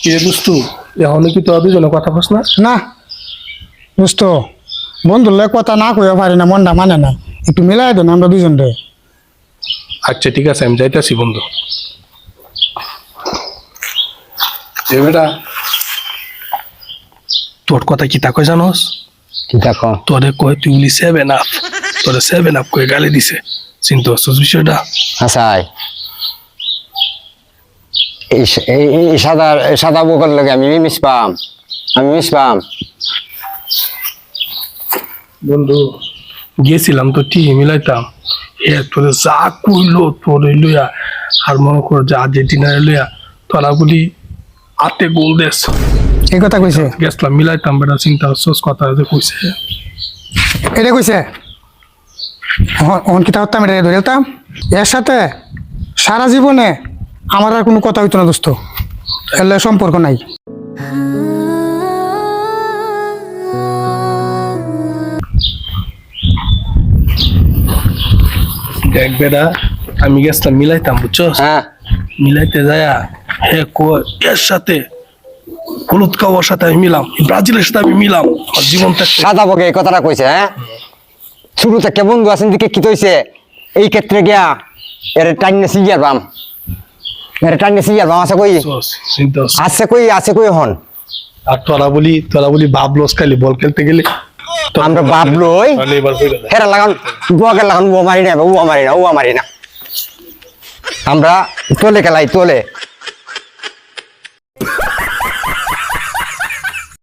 কি রে দুস্তু, এখনো কি তোরা দুজনে কথা বস না? না দোস্ত, বন্ধুর লগে কথা না কইয়া পারি না, মনটা মানে না। একটু মিলাই দেন আমরা দুজন রে। আচ্ছা ঠিক আছে, আমি যাইতেছি বন্ধু। এ বেটা, তোর কথা কি তা কয় জানোস? কি দেখো তোরে কয় তুই বলি 7 আপ, তোরে 7 আপ কয়ে গালি দিছে। চিন্তা করছিস বিষয়টা? হাসাই এই সাদা বকর লাগে আমি মিশপাম বন্ধু গেছিলাম তো টি মিলাইতাম, তোরে যা কইলো তোরে লইয়া, আর মনে কর যে আর্জেন্টিনারে লইয়া তোরা বলি আতে গোল দেশ। এই কথা কইছে? গেছিলাম মিলাইতাম, বেটা চিন্তা করছিস কথা যে কইছে। এটা কইছে অন কিতা হতাম, এটা ধরে যেতাম। এর সাথে সারা জীবনে আমার আর কোনো কথা হইতো না দোস্ত, এর লগে সম্পর্ক নাই। দেখ বেটা, আমি গেছিলাম মিলাইতাম বুঝছস, হ্যাঁ মিলাইতে যায়া হে কয় এর সাথে হলুদ খাওয়ার সাথে আমি মিলাম, ব্রাজিলের সাথে আমি মিলাম, আমার জীবনটা সাদা বকে এই কথাটা কইছে। হ্যাঁ শুরু থেকে বন্ধু আছেন দিকে কি তৈছে এই ক্ষেত্রে গিয়া এর টাইনে সিয়ার বাম আছে কই চিন্তা করছিস। আছে কই হন আর তোরা বলি বাবলস খালি বল খেলতে গেলে আমরা বাবলই তাহলে এবার কইরা দে। হেরা লাগান বকে লাগান ও মারি না আমরা তোলে খেলাই তোলে